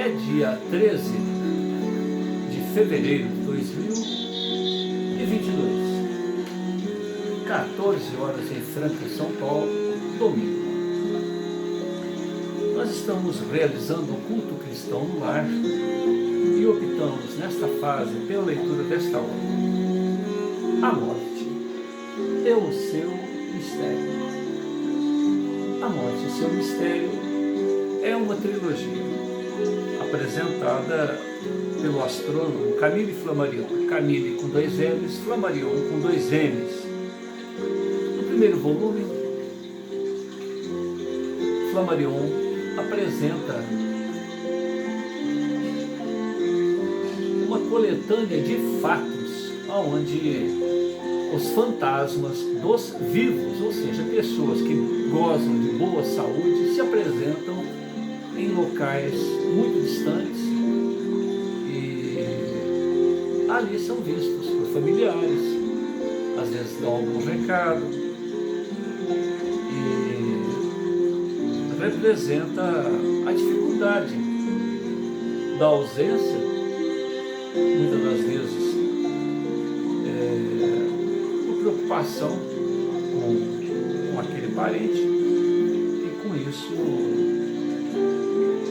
é dia 13 de fevereiro de 2022, 14 horas em Franca, São Paulo, domingo. Nós estamos realizando o culto cristão no lar e optamos nesta fase pela leitura desta obra. A morte é o seu mistério. A morte, o seu mistério, é uma trilogia apresentada pelo astrônomo Camille Flammarion. Camille com 2 L's, Flammarion com 2 M's. No primeiro volume, Flammarion apresenta uma coletânea de fatos onde os fantasmas dos vivos, ou seja, pessoas que gozam de boa saúde, se apresentam em locais muito distantes e ali são vistos por familiares, às vezes dão algum recado e representa a dificuldade da ausência, muitas das vezes preocupação com aquele parente, e com isso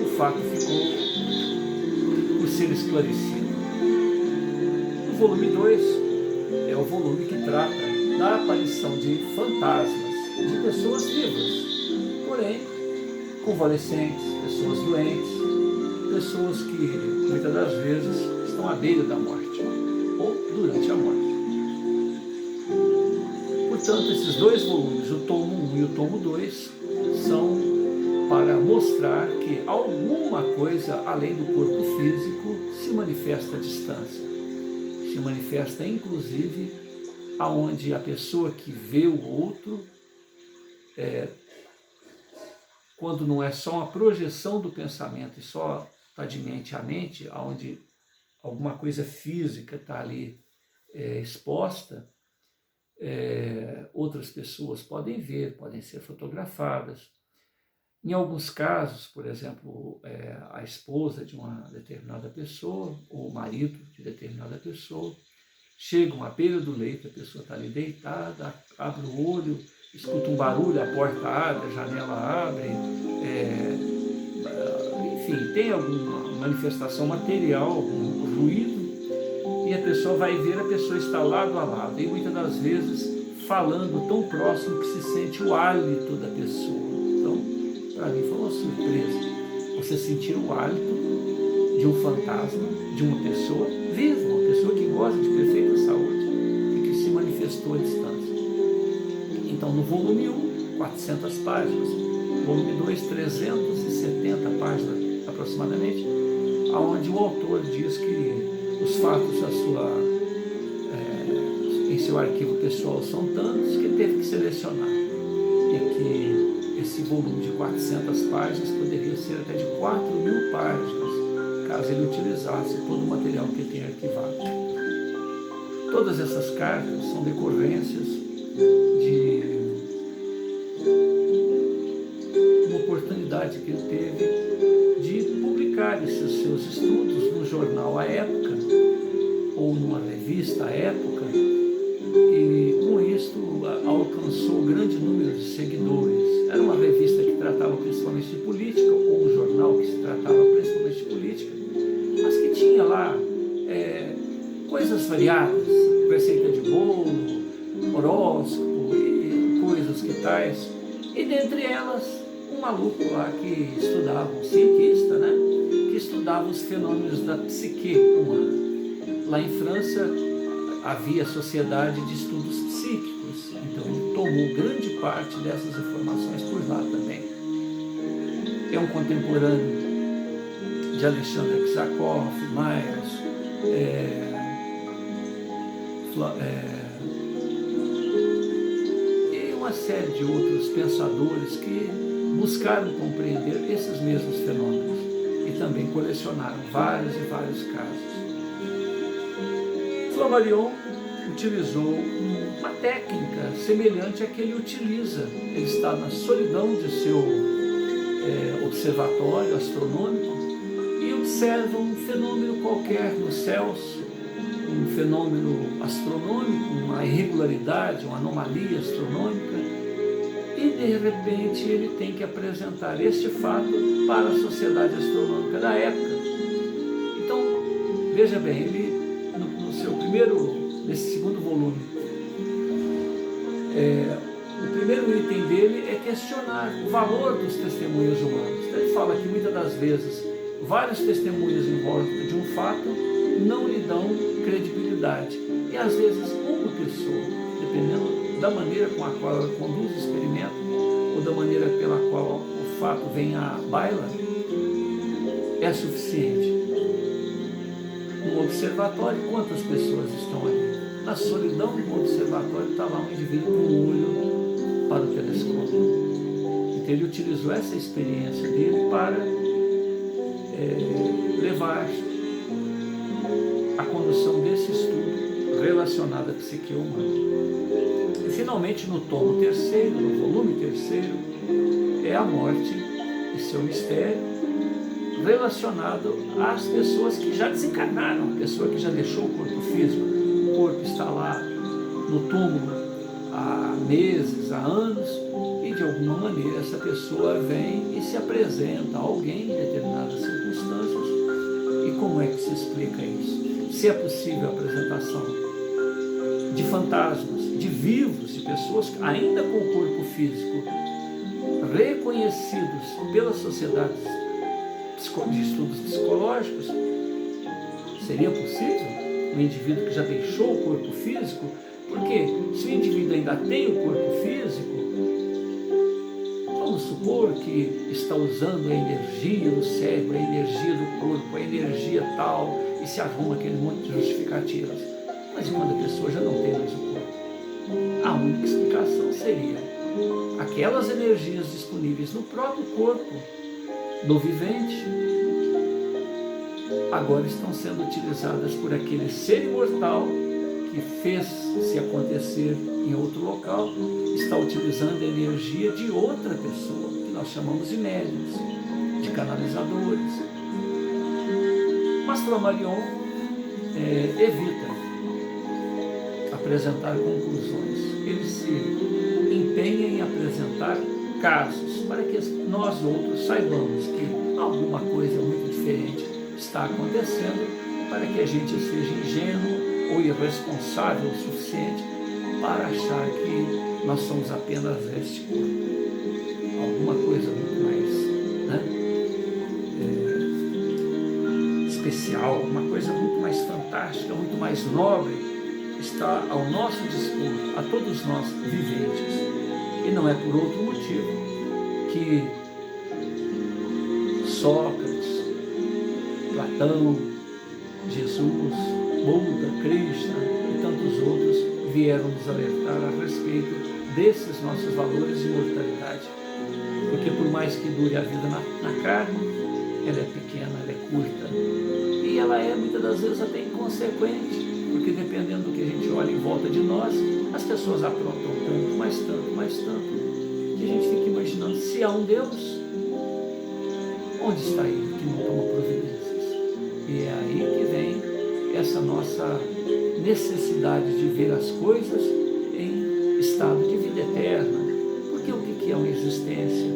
o fato ficou por ser esclarecido. O volume 2 é o volume que trata da aparição de fantasmas de pessoas vivas, porém convalescentes, pessoas doentes, pessoas que muitas das vezes estão à beira da morte ou durante a morte. Portanto, esses 2 volumes, o tomo 1 e o tomo 2, são para mostrar que alguma coisa além do corpo físico se manifesta à distância. Se manifesta inclusive aonde a pessoa que vê o outro, quando não é só uma projeção do pensamento e só está de mente a mente, aonde alguma coisa física está ali exposta, outras pessoas podem ver, podem ser fotografadas. Em alguns casos, por exemplo, a esposa de uma determinada pessoa, ou o marido de determinada pessoa, chegam à beira do leito, a pessoa está ali deitada, abre o olho, escuta um barulho, a porta abre, a janela abre, enfim, tem alguma manifestação material, algum ruído, e a pessoa vai ver, a pessoa está lado a lado, e muitas das vezes falando tão próximo que se sente o hálito da pessoa. Então, para mim foi uma surpresa você sentir o hálito de um fantasma, de uma pessoa viva, uma pessoa que goza de perfeita saúde e que se manifestou à distância. Então, no volume 1, 400 páginas, volume 2, 370 páginas aproximadamente, onde o autor diz que os fatos em seu arquivo pessoal são tantos que ele teve que selecionar, e que esse volume de 400 páginas poderia ser até de 4.000 páginas, caso ele utilizasse todo o material que ele tem arquivado. Todas essas cartas são decorrências de uma oportunidade que ele teve de publicar esses seus estudos no jornal à época, ou numa revista à época, e com isso alcançou um grande número de seguidores. Era uma revista que tratava principalmente de política, ou um jornal que se tratava principalmente de política, mas que tinha lá coisas variadas, receita de bolo, horóscopo e coisas que tais, e dentre elas um maluco lá que estudava, um cientista, né, que estudava os fenômenos da psique humana. Lá em França havia a Sociedade de Estudos Psíquicos, então ele tomou grande parte dessas informações por lá também. É um contemporâneo de Alexander Kzakov, Myers, e uma série de outros pensadores que buscaram compreender esses mesmos fenômenos e também colecionaram vários e vários casos. Flammarion utilizou uma técnica semelhante à que ele utiliza. Ele está na solidão de seu observatório astronômico e observa um fenômeno qualquer nos céus, um fenômeno astronômico, uma irregularidade, uma anomalia astronômica, e de repente ele tem que apresentar este fato para a sociedade astronômica da época. Então, veja bem, ele no seu nesse segundo volume, o primeiro item dele é questionar o valor dos testemunhos humanos. Então, ele fala que muitas das vezes vários testemunhos em volta de um fato não lhe dão credibilidade. E às vezes uma pessoa, dependendo da maneira com a qual ela conduz o experimento, ou da maneira pela qual o fato vem à baila, é suficiente. No observatório, quantas pessoas estão ali? Na solidão do observatório está lá um indivíduo com um olho para o telescópio. Então ele utilizou essa experiência dele para levar a condução desse estudo relacionado à psique humana. E finalmente, no tomo terceiro, no volume terceiro, é a morte e seu mistério, relacionado às pessoas que já desencarnaram, a pessoa que já deixou o corpo físico. O corpo está lá no túmulo há meses, há anos, e de alguma maneira essa pessoa vem e se apresenta a alguém em determinadas circunstâncias. E como é que se explica isso? Se é possível a apresentação de fantasmas, de vivos, de pessoas ainda com o corpo físico, reconhecidos pelas sociedades de estudos psicológicos, seria possível um indivíduo que já deixou o corpo físico? Porque se o indivíduo ainda tem o corpo físico, vamos supor que está usando a energia do cérebro, a energia do corpo, a energia tal, e se arruma aquele monte de justificativas. Mas quando a pessoa já não tem mais o corpo, a única explicação seria aquelas energias disponíveis no próprio corpo do vivente agora estão sendo utilizadas por aquele ser imortal que fez-se acontecer em outro local, está utilizando a energia de outra pessoa, que nós chamamos de médiuns, de canalizadores. Mas Flammarion evita apresentar conclusões. Ele se empenha em apresentar casos, para que nós outros saibamos que alguma coisa muito diferente está acontecendo, para que a gente seja ingênuo ou irresponsável o suficiente para achar que nós somos apenas este corpo. Alguma coisa muito mais especial, uma coisa muito mais fantástica, muito mais nobre, está ao nosso dispor, a todos nós viventes. E não é por outro motivo que Sócrates, Platão, Jesus, Buda, Krishna e tantos outros vieram nos alertar a respeito desses nossos valores de imortalidade. Porque por mais que dure a vida na carne, ela é pequena, ela é curta. E ela é muitas das vezes até inconsequente, porque dependendo do que a gente olha em volta de nós, as pessoas aprontam tanto, que a gente fica imaginando, se há um Deus, onde está ele que não toma providências? E é aí que vem essa nossa necessidade de ver as coisas em estado de vida eterna. Porque o que é uma existência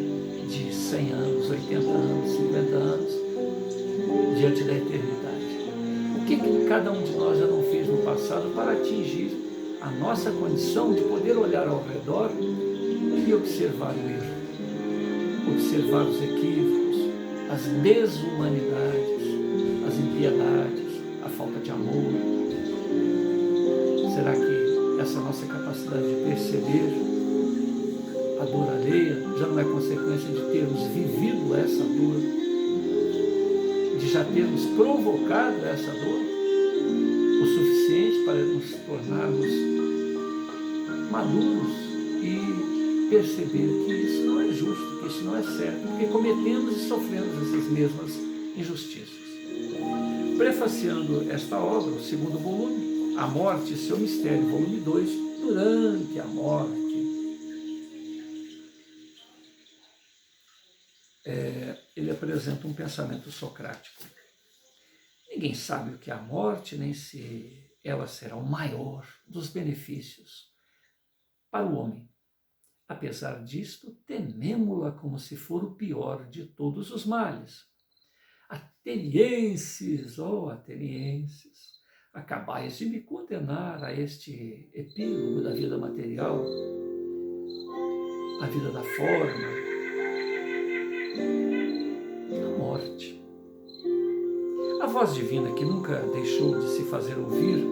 de 100 anos, 80 anos, 50 anos, diante da eternidade? O que cada um de nós já não fez no passado para atingir a nossa condição de poder olhar ao redor e observar o erro, observar os equívocos, as desumanidades, as impiedades, a falta de amor? Será que essa nossa capacidade de perceber a dor alheia já não é consequência de termos vivido essa dor, de já termos provocado essa dor o suficiente para nos tornarmos maduros e perceber que isso não é justo, que isso não é certo, porque cometemos e sofremos essas mesmas injustiças. Prefaciando esta obra, o segundo volume, A Morte e seu Mistério, volume 2, durante a morte, ele apresenta um pensamento socrático. Ninguém sabe o que é a morte, nem se ela será o maior dos benefícios para o homem. Apesar disto, tememo-la como se for o pior de todos os males. Atenienses, atenienses, acabais de me condenar a este epílogo da vida material, a vida da forma, a morte. A voz divina que nunca deixou de se fazer ouvir,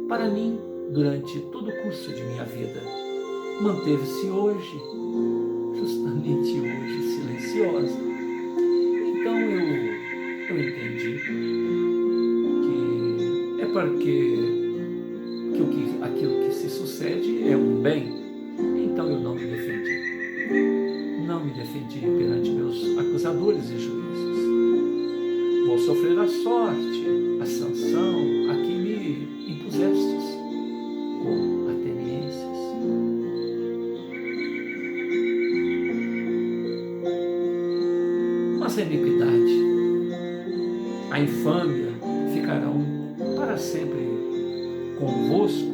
para mim, durante todo o curso de minha vida, manteve-se hoje, justamente hoje, silenciosa. Então eu entendi que é porque aquilo que se sucede é um bem. Então eu não me defendi. Não me defendi perante meus acusadores e juízes. Vou sofrer a sorte, a sanção a que me impusestes, como atenienses. Mas a iniquidade, a infâmia ficarão para sempre convosco,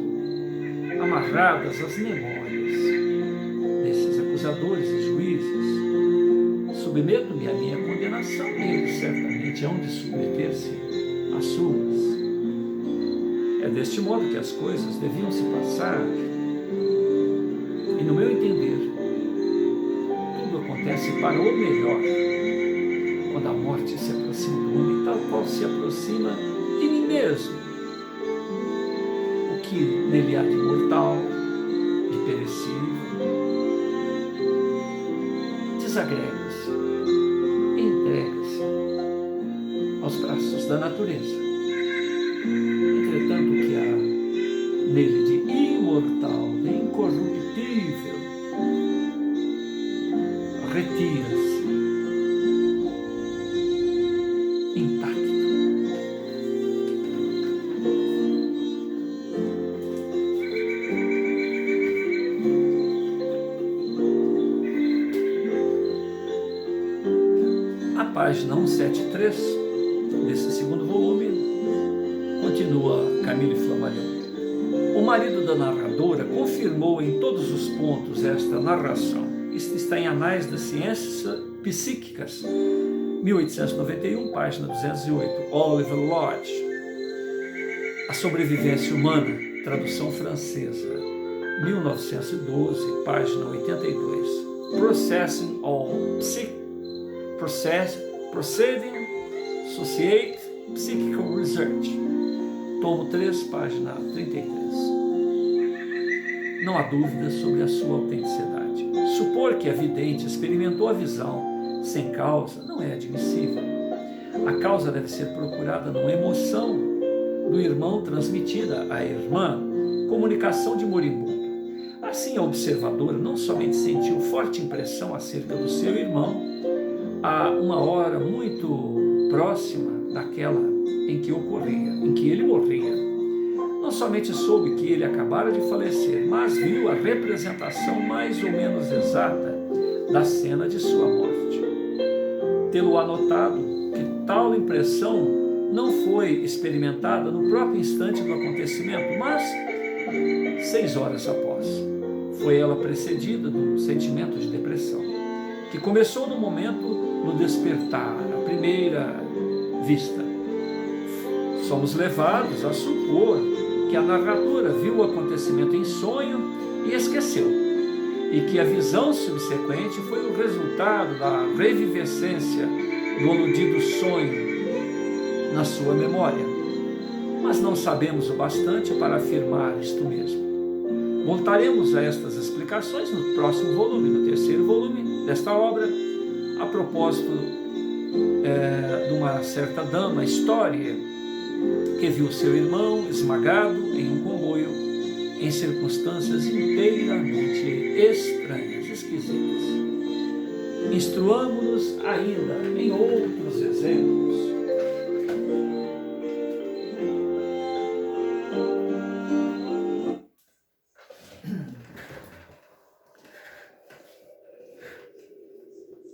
amarradas às memórias desses acusadores e juízes. Submeto-me à minha condenação e eles certamente hão de submeter-se às suas. É deste modo que as coisas deviam se passar. E no meu entender, tudo acontece para o melhor. Quando a morte se aproxima do homem, tal qual se aproxima de mim mesmo. O que nele há de mortal, de perecível, desagrega-se, entrega-se aos braços da natureza. Entretanto, o que há nele de imortal, de incorruptível, retira-se intacto. A página 173 desse segundo volume continua Camille Flammarion. O marido da narradora confirmou em todos os pontos esta narração. Isto está em Anais das Ciências Psíquicas, 1891, página 208, Oliver Lodge. A sobrevivência humana, tradução francesa, 1912, página 82. Processing all Proceeding Associate Psychical Research, tomo 3, página 33. Não há dúvida sobre a sua autenticidade. Supor que a vidente experimentou a visão sem causa não é admissível. A causa deve ser procurada numa emoção do irmão transmitida à irmã, comunicação de moribundo. Assim, a observadora não somente sentiu forte impressão acerca do seu irmão, a uma hora muito próxima daquela em que ele morria. Não somente soube que ele acabara de falecer, mas viu a representação mais ou menos exata da cena de sua morte. Tê-lo anotado que tal impressão não foi experimentada no próprio instante do acontecimento, mas 6 horas após. Foi ela precedida de um sentimento de depressão, que começou no momento do despertar, à primeira vista. Somos levados a supor que a narradora viu o acontecimento em sonho e esqueceu, e que a visão subsequente foi o resultado da revivescência do aludido sonho na sua memória. Mas não sabemos o bastante para afirmar isto mesmo. Voltaremos a estas explicações no próximo volume, no terceiro volume desta obra, a propósito de uma certa dama, História, que viu seu irmão esmagado em um comboio em circunstâncias inteiramente estranhas, esquisitas. Instruamo-nos ainda em outros exemplos.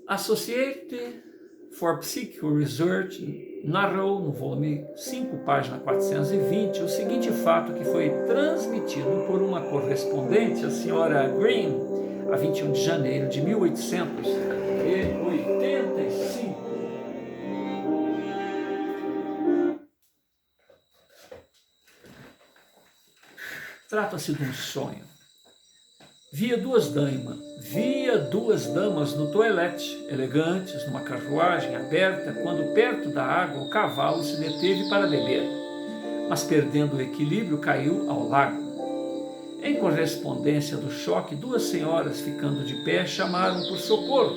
Associate for Psychic Research narrou no volume 5, página 420, o seguinte fato que foi transmitido por uma correspondente, a senhora Green, a 21 de janeiro de 1885. Trata-se de um sonho. Via duas damas no toilette, elegantes, numa carruagem aberta, quando perto da água o cavalo se deteve para beber, mas perdendo o equilíbrio caiu ao lago. Em correspondência do choque, duas senhoras ficando de pé chamaram por socorro.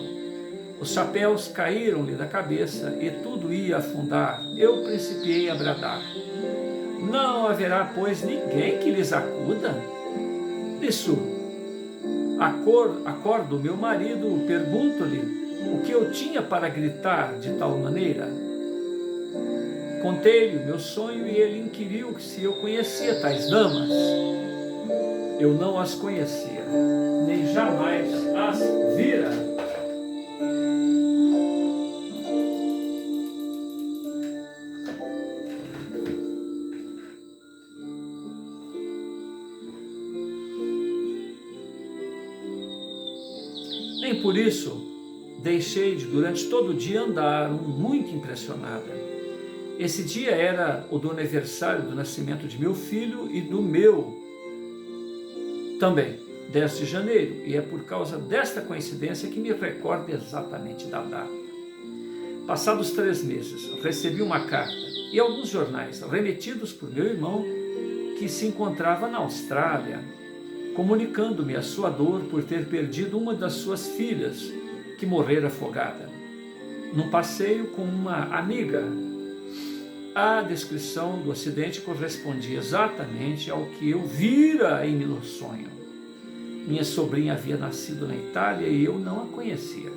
Os chapéus caíram-lhe da cabeça e tudo ia afundar. Eu principiei a bradar: não haverá, pois, ninguém que lhes acuda? Nisso, acordo meu marido, pergunto-lhe o que eu tinha para gritar de tal maneira. Contei-lhe o meu sonho e ele inquiriu se eu conhecia tais damas. Eu não as conhecia, nem jamais as vira. Nem por isso deixei de durante todo o dia andar muito impressionada. Esse dia era o do aniversário do nascimento de meu filho e do meu também, 10 de janeiro, e é por causa desta coincidência que me recordo exatamente da data. Passados 3 meses, recebi uma carta e alguns jornais remetidos por meu irmão, que se encontrava na Austrália, comunicando-me a sua dor por ter perdido uma das suas filhas, que morrera afogada num passeio com uma amiga. A descrição do acidente correspondia exatamente ao que eu vira em meu sonho. Minha sobrinha havia nascido na Itália e eu não a conhecia.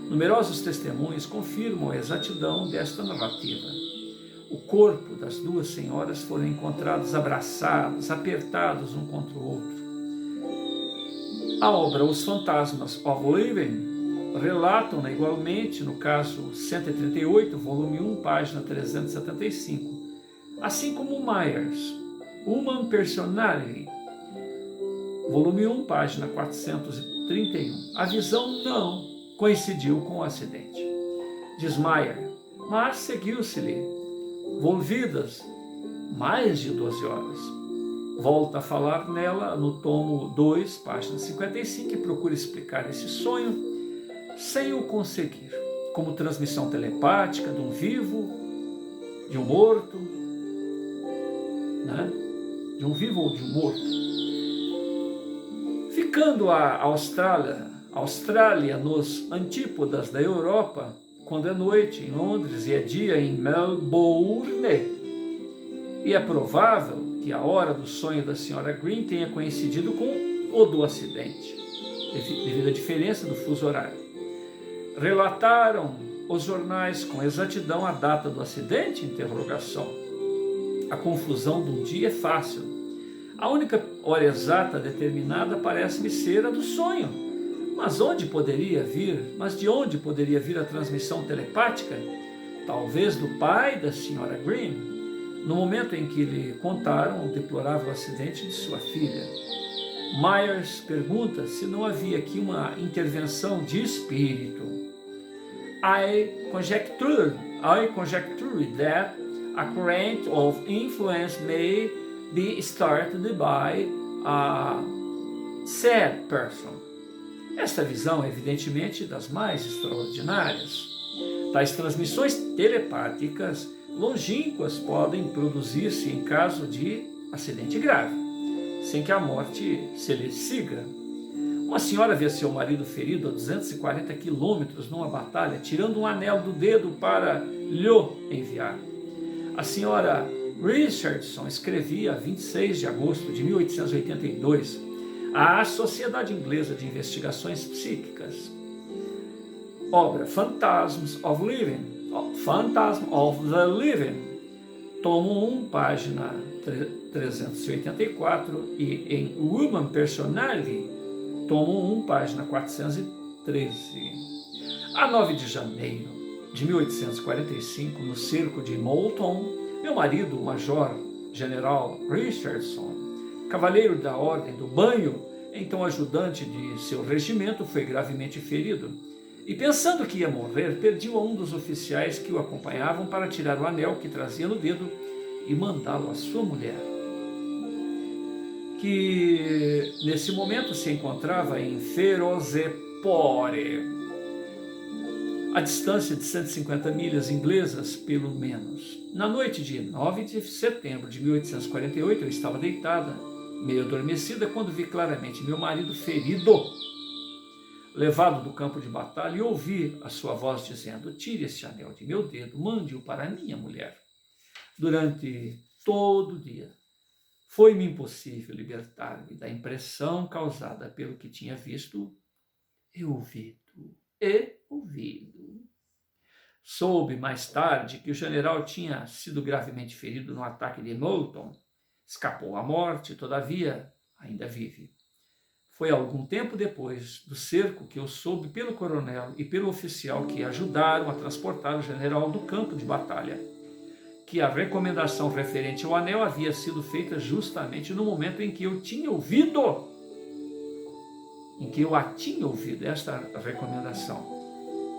Numerosos testemunhos confirmam a exatidão desta narrativa. O corpo das duas senhoras foram encontrados abraçados, apertados um contra o outro. A obra Os Fantasmas of Living relatam igualmente, no caso 138, volume 1, página 375, assim como Myers, Human Personality, volume 1, página 431. A visão não coincidiu com o acidente, diz Myers, mas seguiu-se-lhe volvidas mais de 12 horas. Volta a falar nela no tomo 2, página 55, e procura explicar esse sonho sem o conseguir, como transmissão telepática de um vivo, de um morto, né? De um vivo ou de um morto. Ficando a Austrália nos antípodas da Europa, quando é noite em Londres e é dia em Melbourne, e é provável que a hora do sonho da senhora Green tenha coincidido com o do acidente, devido à diferença do fuso horário. Relataram os jornais com exatidão a data do acidente? Interrogação. A confusão de um dia é fácil. A única hora exata determinada parece-me ser a do sonho. Mas de onde poderia vir a transmissão telepática? Talvez do pai da senhora Green, no momento em que lhe contaram o deplorável acidente de sua filha. Myers pergunta se não havia aqui uma intervenção de espírito. I conjecture that a current of influence may be started by a sad person. Esta visão é evidentemente das mais extraordinárias. Tais transmissões telepáticas longínquas podem produzir-se em caso de acidente grave, sem que a morte se lhe siga. Uma senhora vê seu marido ferido a 240 quilômetros numa batalha, tirando um anel do dedo para lhe enviar. A senhora Richardson escrevia, a 26 de agosto de 1882, à Sociedade Inglesa de Investigações Psíquicas. Obra Phantasms of the Living, tomo 1, página 384, e em Human Personality, tomo 1, página 413. A 9 de janeiro, de 1845, no cerco de Moulton, meu marido, o Major General Richardson, cavaleiro da Ordem do Banho, então ajudante de seu regimento, foi gravemente ferido. E pensando que ia morrer, pediu a um dos oficiais que o acompanhavam para tirar o anel que trazia no dedo e mandá-lo à sua mulher, que nesse momento se encontrava em Ferozepore, a distância de 150 milhas inglesas, pelo menos. Na noite de 9 de setembro de 1848, eu estava deitada, meio adormecida, quando vi claramente meu marido ferido, levado do campo de batalha, e ouvi a sua voz dizendo: tire esse anel de meu dedo, mande-o para minha mulher. Durante todo o dia, foi-me impossível libertar-me da impressão causada pelo que tinha visto e ouvido. Soube mais tarde que o general tinha sido gravemente ferido no ataque de Moulton. Escapou à morte, todavia ainda vive. Foi algum tempo depois do cerco que eu soube pelo coronel e pelo oficial que ajudaram a transportar o general do campo de batalha, que a recomendação referente ao anel havia sido feita justamente no momento em que eu a tinha ouvido, esta recomendação,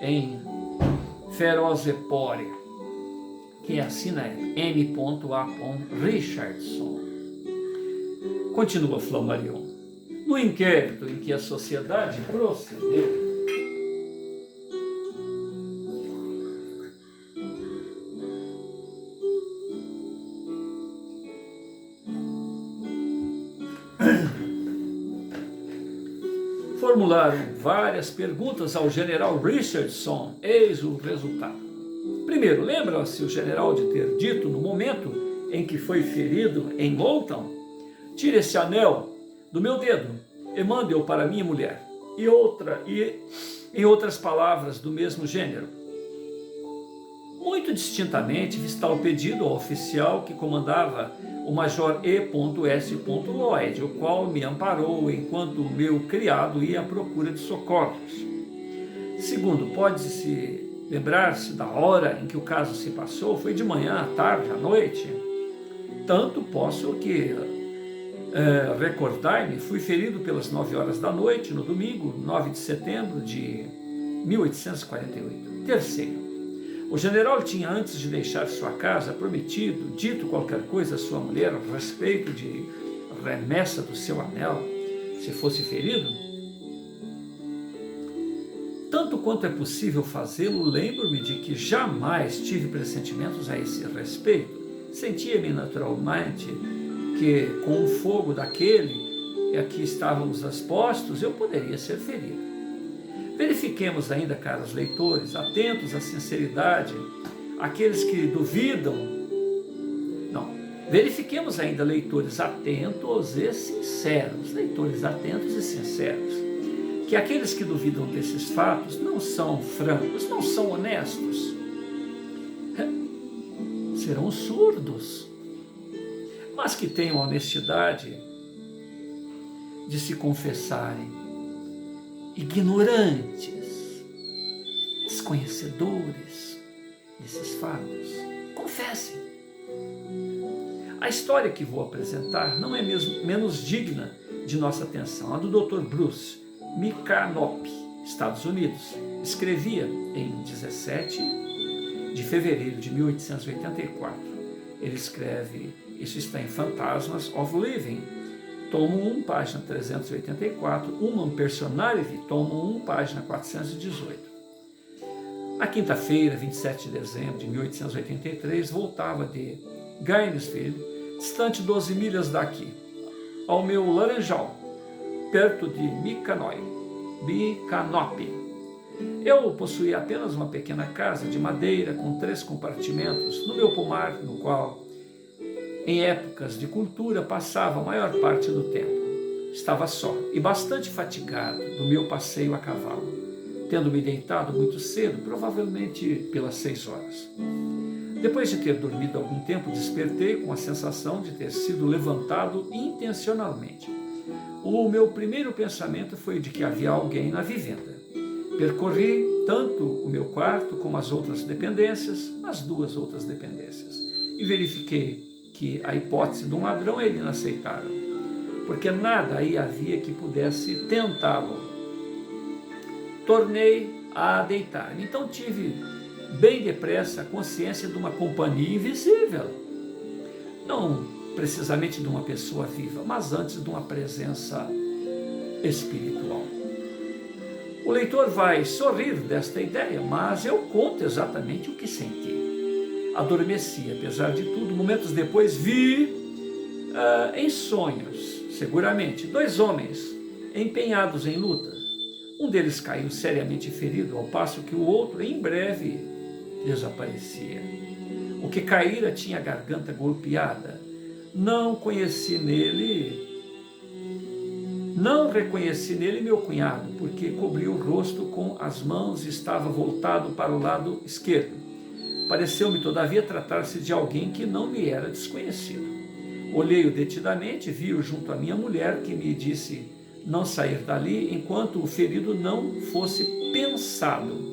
em Ferozepore, que assina M. A. Richardson. Continua Flammarion. No inquérito em que a sociedade procedeu, formularam várias perguntas ao general Richardson. Eis o resultado. Primeiro, lembra-se o general de ter dito no momento em que foi ferido em Moulton: tire esse anel do meu dedo e mande-o para minha mulher. E em outras palavras do mesmo gênero. Muito distintamente fiz tal pedido ao oficial que comandava o Major E.S. Lloyd, o qual me amparou enquanto o meu criado ia à procura de socorros. Segundo, pode-se lembrar-se da hora em que o caso se passou? Foi de manhã, à tarde, à noite? Tanto posso que recordar-me, fui ferido pelas 9 horas da noite, no domingo, 9 de setembro de 1848. Terceiro, o general tinha, antes de deixar sua casa, dito qualquer coisa à sua mulher a respeito de remessa do seu anel, se fosse ferido? Tanto quanto é possível fazê-lo, lembro-me de que jamais tive pressentimentos a esse respeito. Sentia-me naturalmente que, com o fogo daquele a que estávamos expostos, eu poderia ser ferido. Verifiquemos ainda, caros leitores, atentos à sinceridade, aqueles que duvidam. Não, verifiquemos ainda, leitores atentos e sinceros, que aqueles que duvidam desses fatos não são francos, não são honestos, serão surdos, mas que tenham a honestidade de se confessarem ignorantes, desconhecedores desses fatos. Confessem. A história que vou apresentar não é menos digna de nossa atenção. A do Dr. Bruce Micanopy, Estados Unidos. Escrevia em 17 de fevereiro de 1884. Ele escreve, isso está em Phantasms of Living, tomo 1, página 384, Human Personality, tomo 1, página 418. A quinta-feira, 27 de dezembro de 1883, voltava de Gainesville, distante 12 milhas daqui, ao meu laranjal, perto de Micanopy. Eu possuía apenas uma pequena casa de madeira com 3 compartimentos no meu pomar, no qual, em épocas de cultura, passava a maior parte do tempo. Estava só e bastante fatigado do meu passeio a cavalo, tendo me deitado muito cedo, provavelmente pelas 6 horas. Depois de ter dormido algum tempo, despertei com a sensação de ter sido levantado intencionalmente. O meu primeiro pensamento foi de que havia alguém na vivenda. Percorri tanto o meu quarto como as outras dependências, as duas outras dependências, e verifiquei que a hipótese de um ladrão é inaceitável, porque nada aí havia que pudesse tentá-lo. Tornei a deitar-me. Então tive bem depressa a consciência de uma companhia invisível, não precisamente de uma pessoa viva, mas antes de uma presença espiritual. O leitor vai sorrir desta ideia, mas eu conto exatamente o que senti. Adormeci, apesar de tudo. Momentos depois vi em sonhos, seguramente, 2 homens empenhados em luta. Um deles caiu seriamente ferido, ao passo que o outro, em breve, desaparecia. O que caíra tinha a garganta golpeada. Não reconheci nele meu cunhado, porque cobriu o rosto com as mãos e estava voltado para o lado esquerdo. Pareceu-me, todavia, tratar-se de alguém que não me era desconhecido. Olhei-o detidamente, vi-o junto à minha mulher, que me disse não sair dali enquanto o ferido não fosse pensado.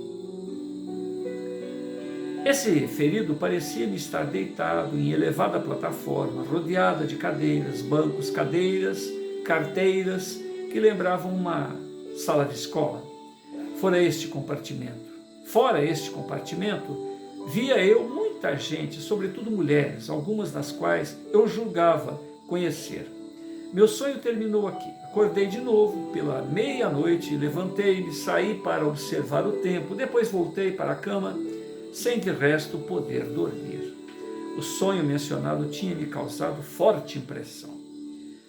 Esse ferido parecia-me estar deitado em elevada plataforma, rodeada de cadeiras, bancos, cadeiras, carteiras, que lembravam uma sala de escola. Fora este compartimento, via eu muita gente, sobretudo mulheres, algumas das quais eu julgava conhecer. Meu sonho terminou aqui. Acordei de novo pela meia-noite, levantei-me, saí para observar o tempo, depois voltei para a cama, sem de resto poder dormir. O sonho mencionado tinha me causado forte impressão.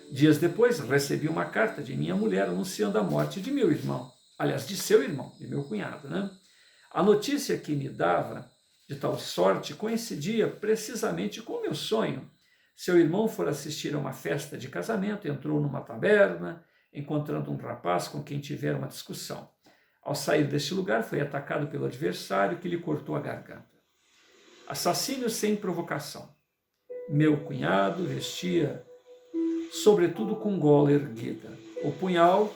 Dias depois, recebi uma carta de minha mulher anunciando a morte de meu irmão, aliás, de seu irmão, de meu cunhado, né? A notícia que me dava de tal sorte coincidia precisamente com o meu sonho. Seu irmão fora assistir a uma festa de casamento, entrou numa taberna, encontrando um rapaz com quem tivera uma discussão. Ao sair deste lugar, foi atacado pelo adversário, que lhe cortou a garganta. Assassínio sem provocação. Meu cunhado vestia, sobretudo, com gola erguida. O punhal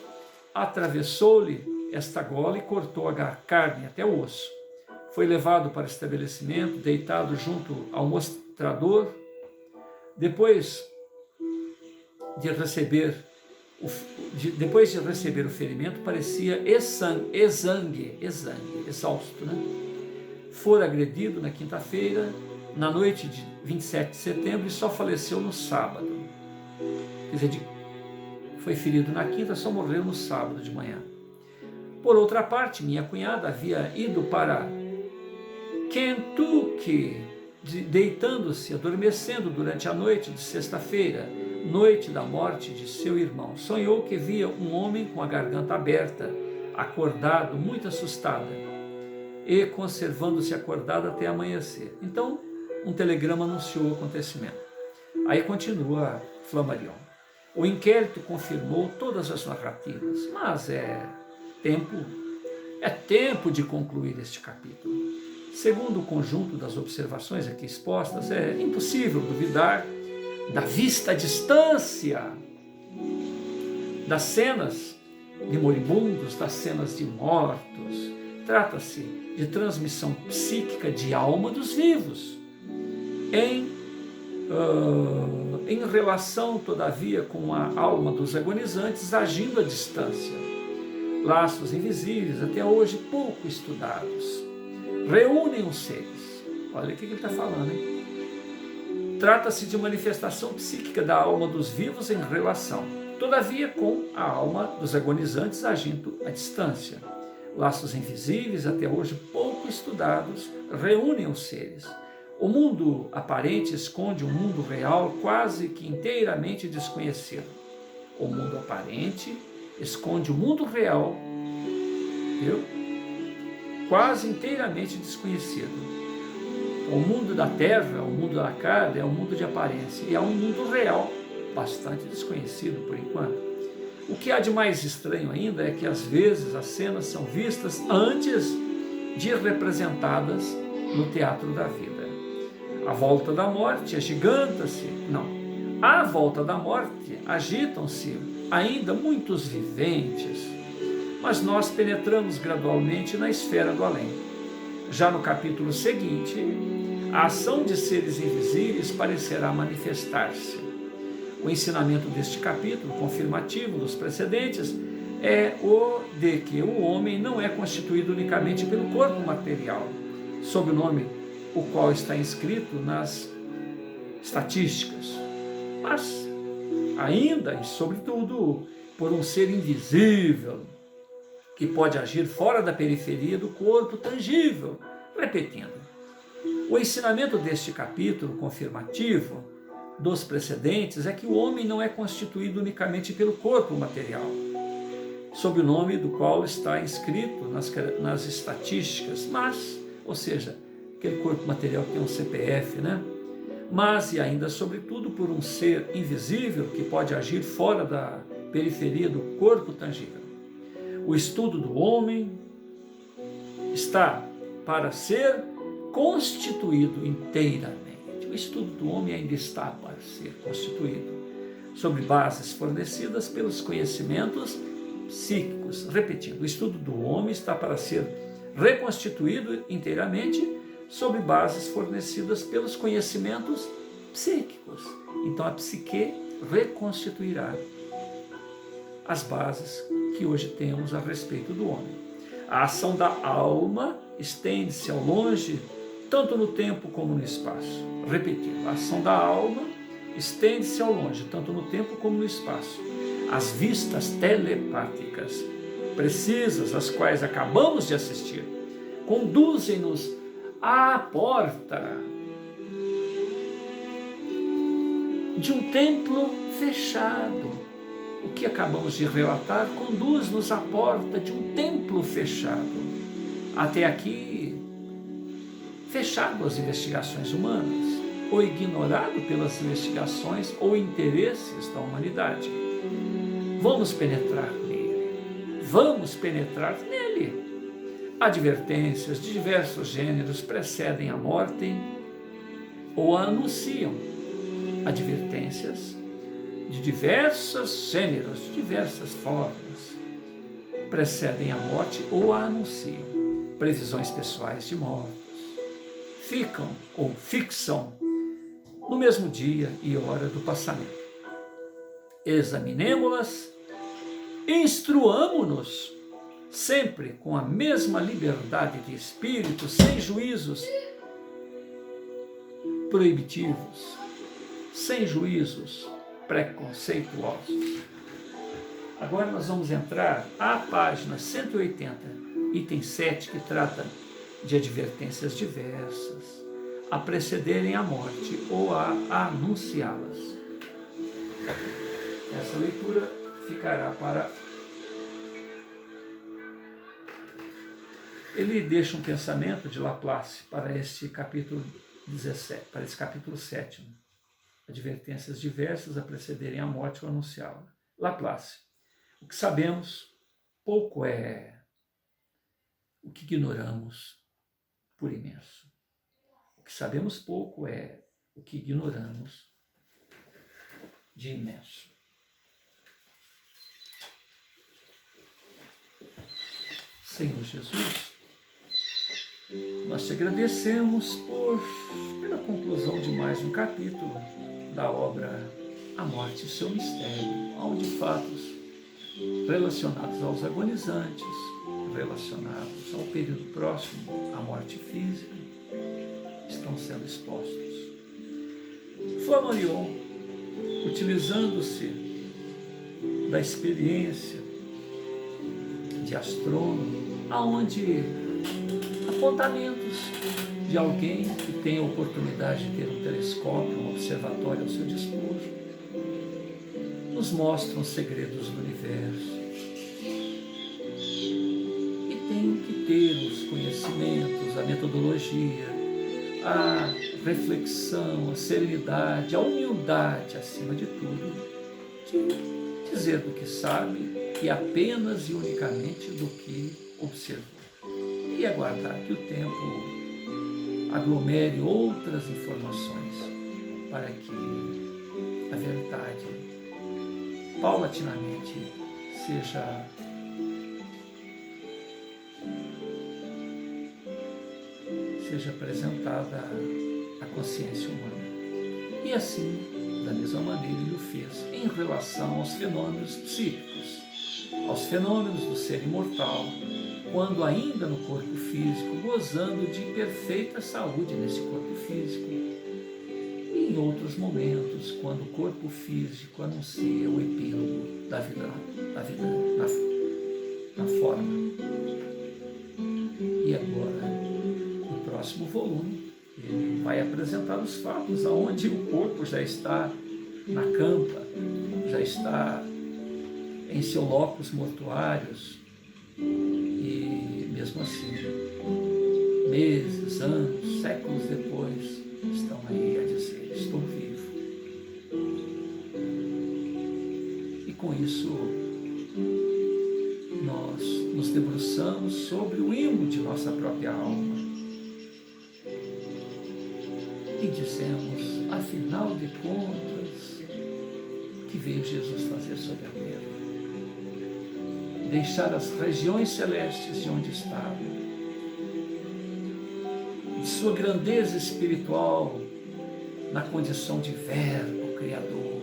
atravessou-lhe esta gola e cortou a carne até o osso. Foi levado para o estabelecimento, deitado junto ao mostrador. Depois de receber o ferimento, parecia exangue, exausto, né? Fora agredido na quinta-feira, na noite de 27 de setembro, e só faleceu no sábado. Quer dizer, foi ferido na quinta, só morreu no sábado de manhã. Por outra parte, minha cunhada havia ido para Kentucky, deitando-se, adormecendo durante a noite de sexta-feira, noite da morte de seu irmão. Sonhou que via um homem com a garganta aberta, acordado, muito assustada, e conservando-se acordado até amanhecer. Então, um telegrama anunciou o acontecimento. Aí continua Flammarion. O inquérito confirmou todas as narrativas, mas é tempo de concluir este capítulo. Segundo o conjunto das observações aqui expostas, é impossível duvidar da vista à distância das cenas de moribundos, das cenas de mortos. Trata-se de transmissão psíquica de alma dos vivos, em relação, todavia, com a alma dos agonizantes agindo à distância. Laços invisíveis, até hoje pouco estudados, reúnem os seres. Olha o que ele está falando, hein? Trata-se de manifestação psíquica da alma dos vivos em relação, todavia, com a alma dos agonizantes agindo à distância. Laços invisíveis, até hoje pouco estudados, reúnem os seres. O mundo aparente esconde um mundo real quase que inteiramente desconhecido. O mundo aparente esconde o mundo real, viu? Quase inteiramente desconhecido. O mundo da terra, o mundo da carne, é um mundo de aparência, e é um mundo real, bastante desconhecido por enquanto. O que há de mais estranho ainda é que às vezes as cenas são vistas antes de representadas no teatro da vida. À volta da morte à volta da morte agitam-se ainda muitos viventes, mas nós penetramos gradualmente na esfera do além. Já no capítulo seguinte, a ação de seres invisíveis parecerá manifestar-se. O ensinamento deste capítulo, confirmativo dos precedentes, é o de que o homem não é constituído unicamente pelo corpo material, sob o nome o qual está inscrito nas estatísticas, mas ainda e sobretudo por um ser invisível que pode agir fora da periferia do corpo tangível. Repetindo, o ensinamento deste capítulo confirmativo dos precedentes é que o homem não é constituído unicamente pelo corpo material, sob o nome do qual está inscrito nas estatísticas, mas, ou seja, aquele corpo material que tem um CPF, né? Mas e ainda, sobretudo, por um ser invisível que pode agir fora da periferia do corpo tangível. O estudo do homem está para ser constituído inteiramente. O estudo do homem ainda está para ser constituído sobre bases fornecidas pelos conhecimentos psíquicos. Repetindo, o estudo do homem está para ser reconstituído inteiramente sobre bases fornecidas pelos conhecimentos psíquicos. Então a psique reconstituirá as bases que hoje temos a respeito do homem. A ação da alma estende-se ao longe, tanto no tempo como no espaço. Repetindo, a ação da alma estende-se ao longe, tanto no tempo como no espaço. As vistas telepáticas precisas, às quais acabamos de assistir, conduzem-nos à porta de um templo fechado. O que acabamos de relatar conduz-nos à porta de um templo fechado. Até aqui, fechado às investigações humanas, ou ignorado pelas investigações ou interesses da humanidade. Vamos penetrar nele. Vamos penetrar nele. Advertências de diversos gêneros precedem a morte ou a anunciam. Advertências de diversos gêneros, de diversas formas, precedem a morte ou a anunciam. Previsões pessoais de mortos ficam ou fixam no mesmo dia e hora do passamento. Examinemo-las, instruamo-nos, sempre com a mesma liberdade de espírito, sem juízos proibitivos, sem juízos preconceituosos. Agora nós vamos entrar à página 180, item 7, que trata de advertências diversas, a precederem a morte ou a anunciá-las. Essa leitura ficará para... Ele deixa um pensamento de Laplace para este capítulo 17, para esse capítulo 7. Advertências diversas a precederem a morte ou anunciá-la. Laplace. O que sabemos pouco é o que ignoramos por imenso. O que sabemos pouco é o que ignoramos de imenso. Senhor Jesus, nós te agradecemos pela conclusão de mais um capítulo da obra A Morte e Seu Mistério, onde fatos relacionados aos agonizantes, relacionados ao período próximo à morte física, estão sendo expostos. Flammarion, utilizando-se da experiência de astrônomo, aonde apontamentos de alguém que tem a oportunidade de ter um telescópio, um observatório ao seu dispor, nos mostram os segredos do universo. E tem que ter os conhecimentos, a metodologia, a reflexão, a serenidade, a humildade, acima de tudo, de dizer do que sabe e apenas e unicamente do que observou. E aguardar que o tempo aglomere outras informações para que a verdade paulatinamente seja seja apresentada à consciência humana. E assim, da mesma maneira, ele o fez em relação aos fenômenos psíquicos, aos fenômenos do ser imortal, quando ainda no corpo físico, gozando de perfeita saúde nesse corpo físico. E em outros momentos, quando o corpo físico anuncia o epílogo da vida na forma. E agora, no próximo volume, ele vai apresentar os fatos aonde o corpo já está na campa, já está em seu locus mortuários, e mesmo assim, meses, anos, séculos depois, estão aí a dizer: estou vivo. E com isso, nós nos debruçamos sobre o imo de nossa própria alma e dizemos: afinal de contas, o que veio Jesus fazer sobre a terra? Deixar as regiões celestes de onde estava, de sua grandeza espiritual na condição de Verbo Criador,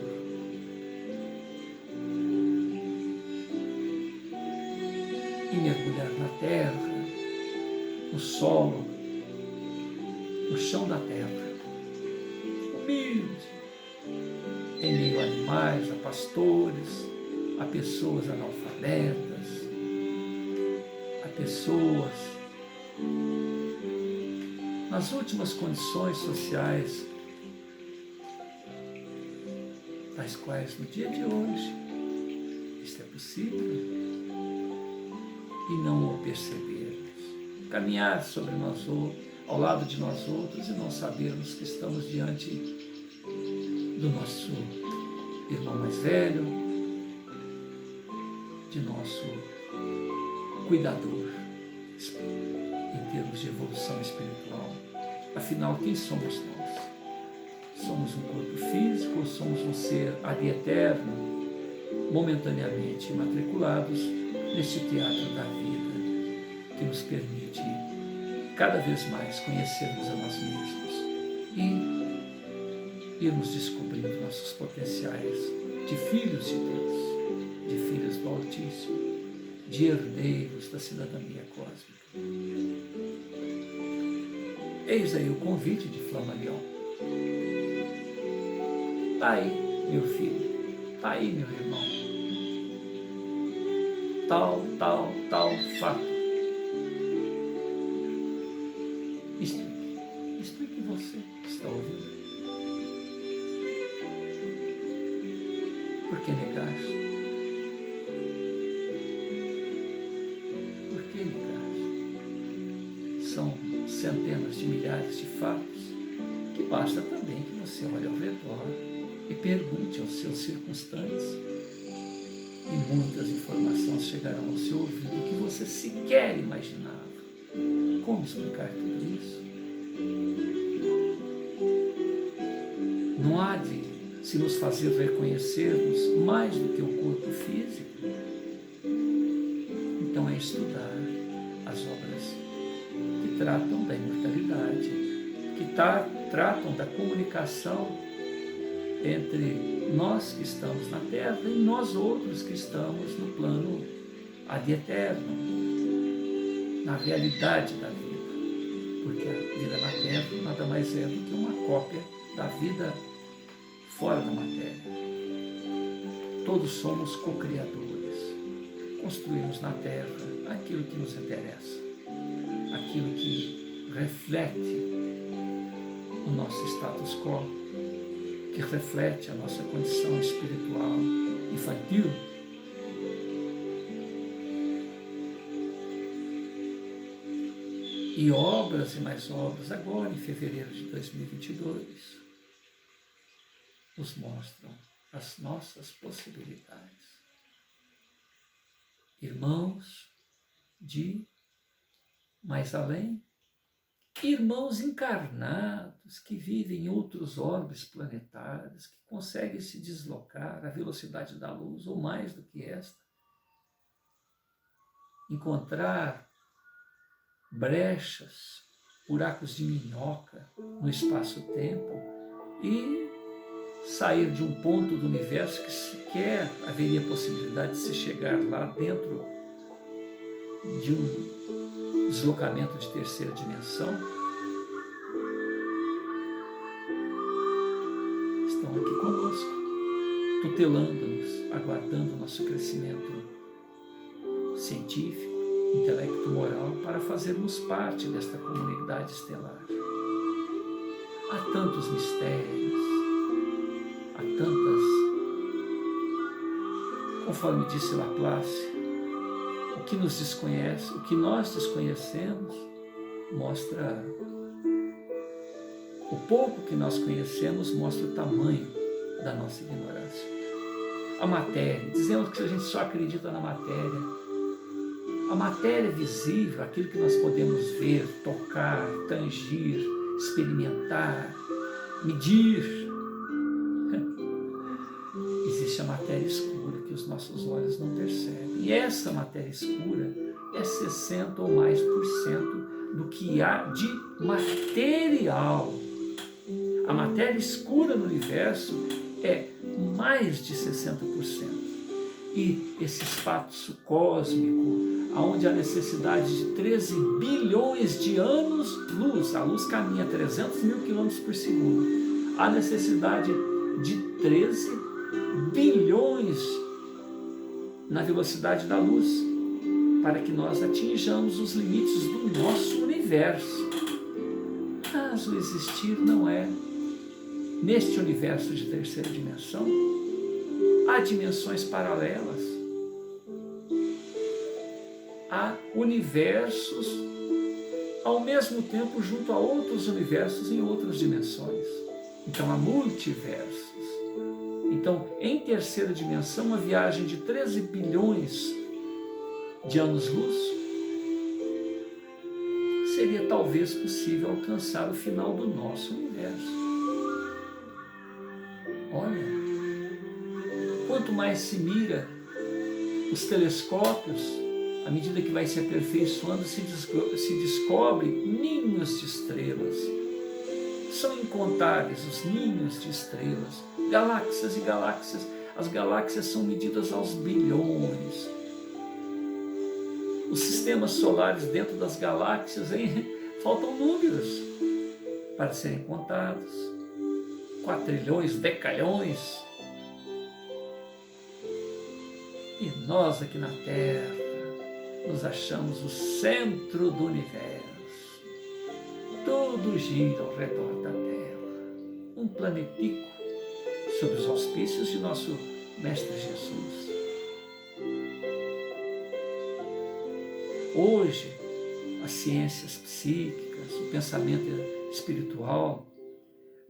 e mergulhar na terra, no solo, no chão da terra, humilde, em meio a animais, a pastores, a pessoas analfabetas, a pessoas nas últimas condições sociais, das quais no dia de hoje isto é possível e não o percebermos. Caminhar sobre nós outros, ao lado de nós outros, e não sabermos que estamos diante do nosso irmão mais velho, de nosso cuidador em termos de evolução espiritual. Afinal, quem somos nós? Somos um corpo físico ou somos um ser ad eterno, momentaneamente matriculados neste teatro da vida, que nos permite cada vez mais conhecermos a nós mesmos e irmos descobrindo nossos potenciais de filhos de Deus, de filhos do Altíssimo, de herdeiros da cidadania cósmica. Eis aí o convite de Flammarion. Está aí, meu filho, está aí, meu irmão. Tal fato. Explique você que está ouvindo. Por que negaste? Por que negaste? São centenas de milhares de fatos que basta também que você olhe ao redor e pergunte aos seus circunstantes, e muitas informações chegarão ao seu ouvido que você sequer imaginava. Como explicar tudo isso? Não há de se nos fazer reconhecermos mais do que o corpo físico. Então é estudar as obras que tratam da imortalidade, que tratam da comunicação entre nós que estamos na Terra e nós outros que estamos no plano ad eterno, na realidade da vida. Porque a vida na Terra nada mais é do que uma cópia da vida fora da matéria. Todos somos co-criadores. Construímos na Terra aquilo que nos interessa, aquilo que reflete o nosso status quo, que reflete a nossa condição espiritual infantil. E obras e mais obras, agora em fevereiro de 2022, nos mostram as nossas possibilidades. Irmãos de mais além, irmãos encarnados que vivem em outros orbes planetários, que conseguem se deslocar à velocidade da luz ou mais do que esta, encontrar brechas buracos de minhoca no espaço-tempo e sair de um ponto do universo que sequer haveria possibilidade de se chegar lá dentro de um deslocamento de terceira dimensão, estão aqui conosco, tutelando-nos, aguardando o nosso crescimento científico, intelecto, moral, para fazermos parte desta comunidade estelar. Há tantos mistérios, há tantas, conforme disse Laplace, o que nos desconhece, o que nós desconhecemos, mostra, o pouco que nós conhecemos mostra o tamanho da nossa ignorância. A matéria, dizemos que a gente só acredita na matéria. A matéria visível, aquilo que nós podemos ver, tocar, tangir, experimentar, medir. Existe a matéria escura que os nossos olhos não percebem. E essa matéria escura é 60% ou mais do que há de material. A matéria escura no universo é mais de 60%. E esse espaço cósmico, onde a necessidade de 13 bilhões de anos-luz, a luz caminha 300 mil quilômetros por segundo, a necessidade de 13 bilhões na velocidade da luz, para que nós atinjamos os limites do nosso universo. Mas o existir não é neste universo de terceira dimensão. Há dimensões paralelas, há universos ao mesmo tempo junto a outros universos em outras dimensões. Então há multiversos. Então, em terceira dimensão, uma viagem de 13 bilhões de anos-luz seria talvez possível alcançar o final do nosso universo. Olha, quanto mais se mira os telescópios, à medida que vai se aperfeiçoando, se descobre ninhos de estrelas. São incontáveis os ninhos de estrelas, galáxias e galáxias. As galáxias são medidas aos bilhões. Os sistemas solares dentro das galáxias, faltam números para serem contados. Quatrilhões, decalhões. E nós aqui na Terra nos achamos o centro do universo. Tudo gira ao redor da Terra. Um planetico sob os auspícios de nosso Mestre Jesus. Hoje, as ciências psíquicas, o pensamento espiritual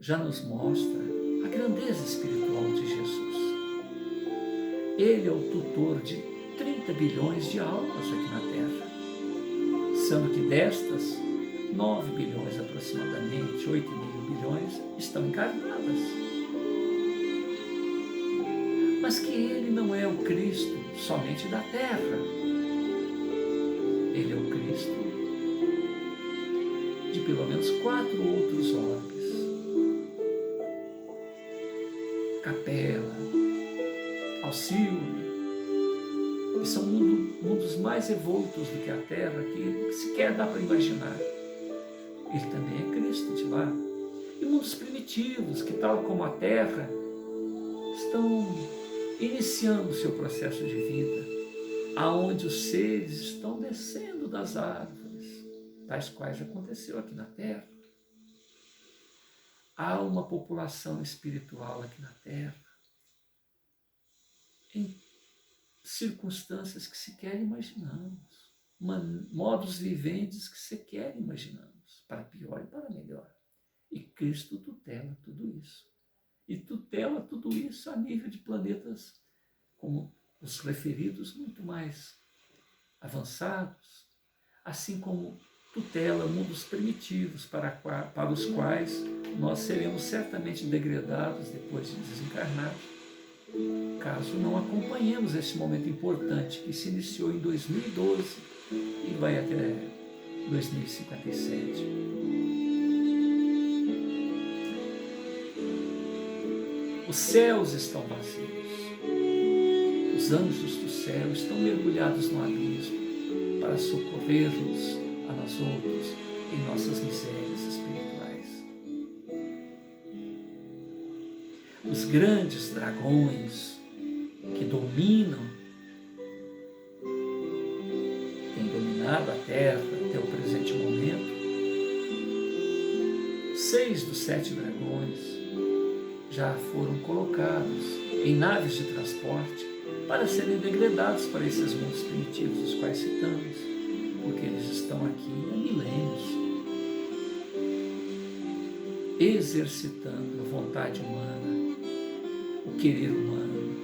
já nos mostra a grandeza espiritual de Jesus. Ele é o tutor de 30 bilhões de almas aqui na Terra, sendo que destas, 9 bilhões aproximadamente, 8,5 bilhões, estão encarnadas. Mas que ele não é o Cristo somente da Terra. Ele é o Cristo de pelo menos 4 outros orbes. Capela, Alcione, que são mundos mais evolutos do que a Terra, que sequer dá para imaginar. Ele também é Cristo de lá. E mundos primitivos, que tal como a Terra, estão iniciando o seu processo de vida, aonde os seres estão descendo das árvores, tais quais aconteceu aqui na Terra. Há uma população espiritual aqui na Terra, em circunstâncias que sequer imaginamos, modos viventes que sequer imaginamos, para pior e para melhor. E Cristo tutela tudo isso. E tutela tudo isso a nível de planetas como os referidos, muito mais avançados, assim como tutela mundos primitivos para os quais nós seremos certamente degradados depois de desencarnados, caso não acompanhemos esse momento importante que se iniciou em 2012 e vai até 2057. Os céus estão vazios. Os anjos do céu estão mergulhados no abismo para socorrer-nos a nós outros em nossas misérias espirituais. Os grandes dragões que têm dominado a Terra até o presente momento, 6 dos 7 dragões já foram colocados em naves de transporte para serem degradados para esses mundos primitivos, os quais citamos, porque eles estão aqui há milênios, exercitando a vontade humana, o querer humano,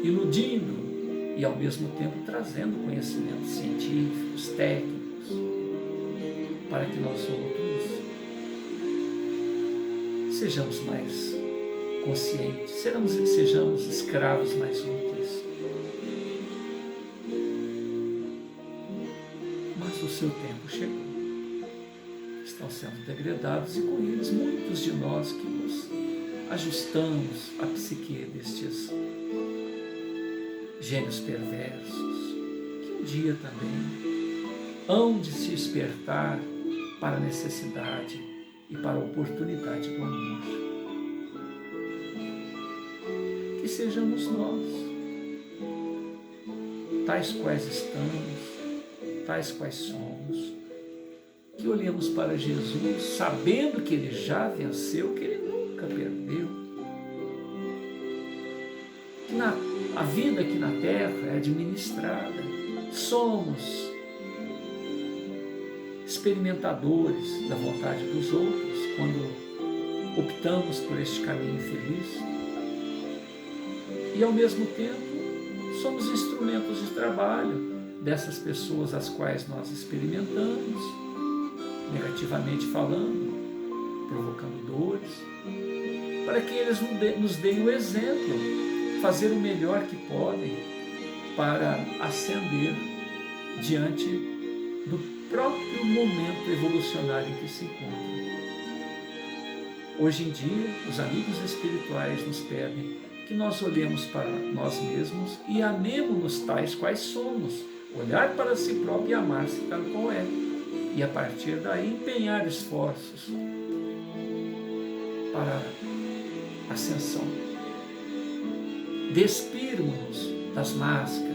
iludindo e ao mesmo tempo trazendo conhecimentos científicos, técnicos, para que nós outros sejamos mais conscientes, sejamos escravos mais úteis. Mas o seu tempo chegou. Estão sendo degradados e com eles muitos de nós que nos ajustamos à psique destes gênios perversos, que um dia também hão de se despertar para a necessidade e para a oportunidade do amor. Que sejamos nós, tais quais estamos, tais quais somos, que olhemos para Jesus sabendo que Ele já venceu, que Ele nunca perdeu, que a vida aqui na Terra é administrada, somos experimentadores da vontade dos outros quando optamos por este caminho infeliz e ao mesmo tempo somos instrumentos de trabalho dessas pessoas as quais nós experimentamos, negativamente falando, provocando dores, para que eles nos deem o exemplo, fazer o melhor que podem para ascender diante do próprio momento evolucionário em que se encontram. Hoje em dia, os amigos espirituais nos pedem que nós olhemos para nós mesmos e amemos-nos tais quais somos, olhar para si próprio e amar-se tal qual é, e a partir daí empenhar esforços para a ascensão. Despirmos-nos das máscaras,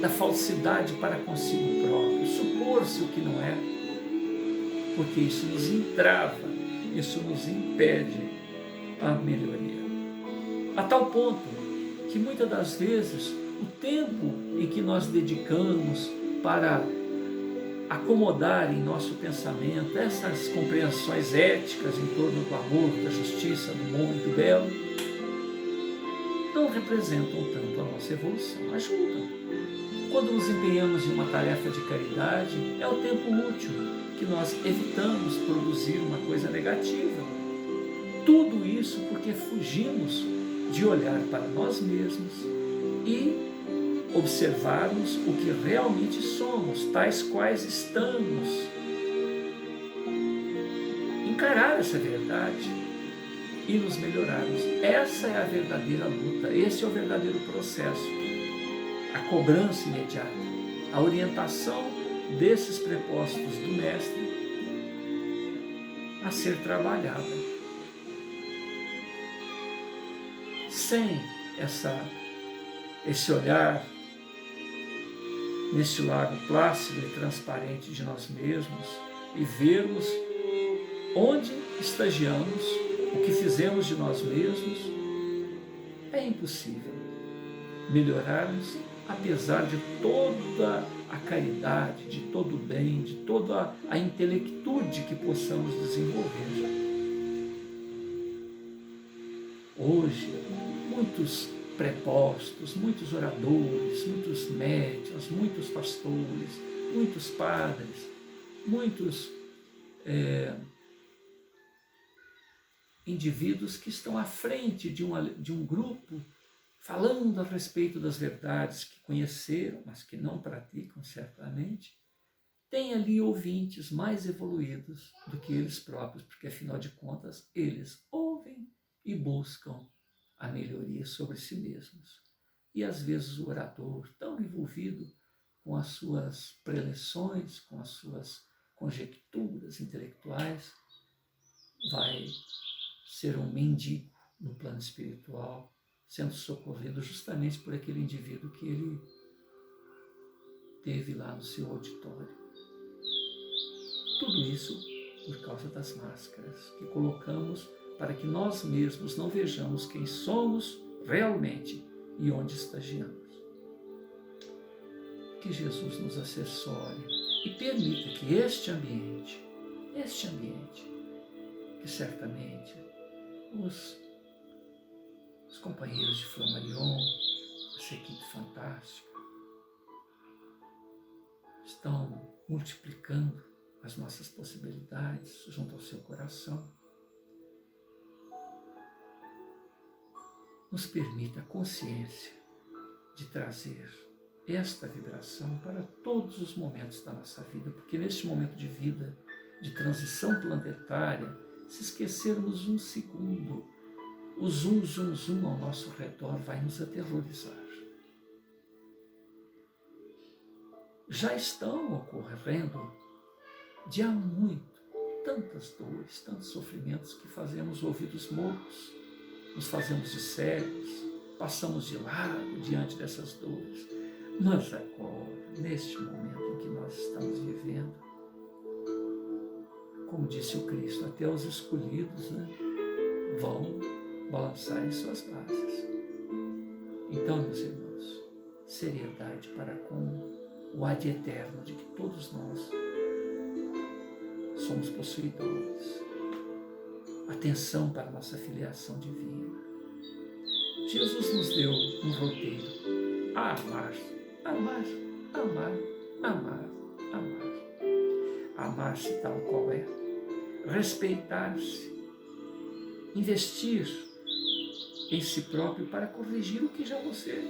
da falsidade para consigo próprio, supor-se o que não é, porque isso nos entrava, isso nos impede a melhoria. A tal ponto que muitas das vezes o tempo em que nós dedicamos para acomodar em nosso pensamento essas compreensões éticas em torno do amor, da justiça, do bom e do belo, não representam tanto a nossa evolução, ajudam. Quando nos empenhamos em uma tarefa de caridade, é o tempo útil que nós evitamos produzir uma coisa negativa. Tudo isso porque fugimos de olhar para nós mesmos e observarmos o que realmente somos, tais quais estamos. Encarar essa verdade e nos melhorarmos. Essa é a verdadeira luta, esse é o verdadeiro processo. A cobrança imediata, a orientação desses prepostos do Mestre a ser trabalhada. Sem esse olhar neste lago plácido e transparente de nós mesmos e vermos onde estagiamos, o que fizemos de nós mesmos, é impossível melhorarmos apesar de toda a caridade, de todo o bem, de toda a intelectude que possamos desenvolver. Hoje, muitos prepostos, muitos oradores, muitos médiuns, muitos pastores, muitos padres, muitos indivíduos que estão à frente de um grupo falando a respeito das verdades que conheceram, mas que não praticam certamente, tem ali ouvintes mais evoluídos do que eles próprios, porque afinal de contas eles ouvem e buscam a melhoria sobre si mesmos. E às vezes o orador, tão envolvido com as suas preleções, com as suas conjecturas intelectuais, vai ser um mendigo no plano espiritual, sendo socorrido justamente por aquele indivíduo que ele teve lá no seu auditório. Tudo isso por causa das máscaras que colocamos para que nós mesmos não vejamos quem somos realmente e onde estagiamos. Que Jesus nos assessore e permita que este ambiente, que certamente os companheiros de Flammarion, essa equipe fantástica, estão multiplicando as nossas possibilidades junto ao seu coração, nos permita a consciência de trazer esta vibração para todos os momentos da nossa vida, porque neste momento de vida, de transição planetária, se esquecermos um segundo, o zum, zum, zum ao nosso redor vai nos aterrorizar. Já estão ocorrendo de há muito, tantas dores, tantos sofrimentos que fazemos ouvidos mortos, nos fazemos de cegos, passamos de lado diante dessas dores. Mas agora, neste momento em que nós estamos vivendo, como disse o Cristo, até os escolhidos, vão balançar em suas bases. Então, meus irmãos, seriedade para com o ad eterno de que todos nós somos possuidores. Atenção para a nossa filiação divina. Jesus nos deu um roteiro. Amar, amar, amar, amar, amar. Amar-se tal qual é. Respeitar-se. Investir em si próprio para corrigir o que já você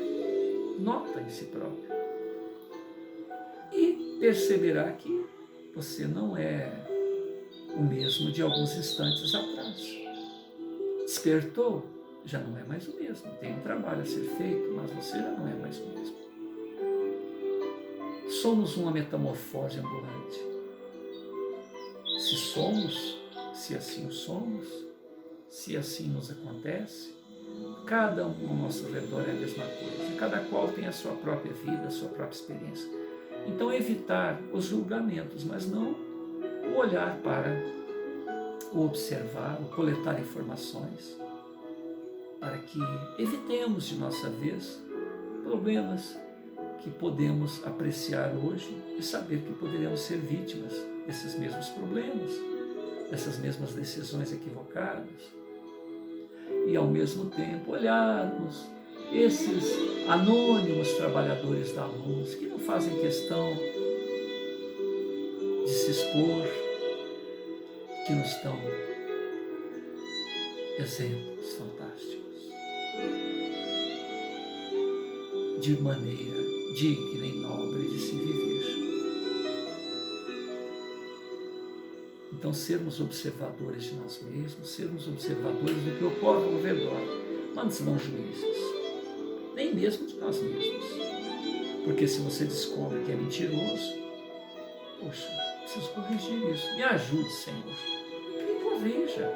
nota em si próprio. E perceberá que você não é o mesmo de alguns instantes atrás. Despertou, já não é mais o mesmo. Tem um trabalho a ser feito, mas você já não é mais o mesmo. Somos uma metamorfose ambulante. Se somos, se assim o somos, se assim nos acontece, cada um ao nosso redor é a mesma coisa. Cada qual tem a sua própria vida, a sua própria experiência. Então, evitar os julgamentos, mas não o olhar para o observar, o coletar informações, para que evitemos de nossa vez problemas que podemos apreciar hoje e saber que poderemos ser vítimas desses mesmos problemas, dessas mesmas decisões equivocadas. E, ao mesmo tempo, olharmos esses anônimos trabalhadores da luz que não fazem questão de se expor, que nos dão exemplos fantásticos de maneira digna e nobre de se viver. Então, sermos observadores de nós mesmos, sermos observadores do que ocorre ao redor, mas não juízes, nem mesmo de nós mesmos. Porque se você descobre que é mentiroso, poxa, preciso corrigir isso. Me ajude, Senhor. Me corrija,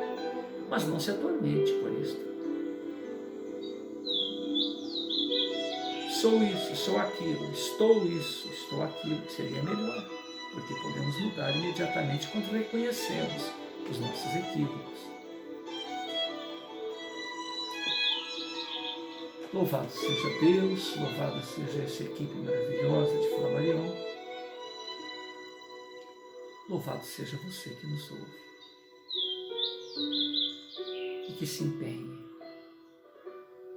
mas não se atormente por isso. Sou isso, sou aquilo, estou isso, estou aquilo, que seria melhor, porque podemos mudar imediatamente quando reconhecemos os nossos equívocos. Louvado seja Deus, louvada seja essa equipe maravilhosa de Flammarion. Louvado seja você que nos ouve e que se empenhe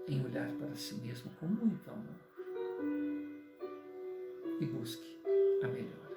em olhar para si mesmo com muito amor e busque a melhor.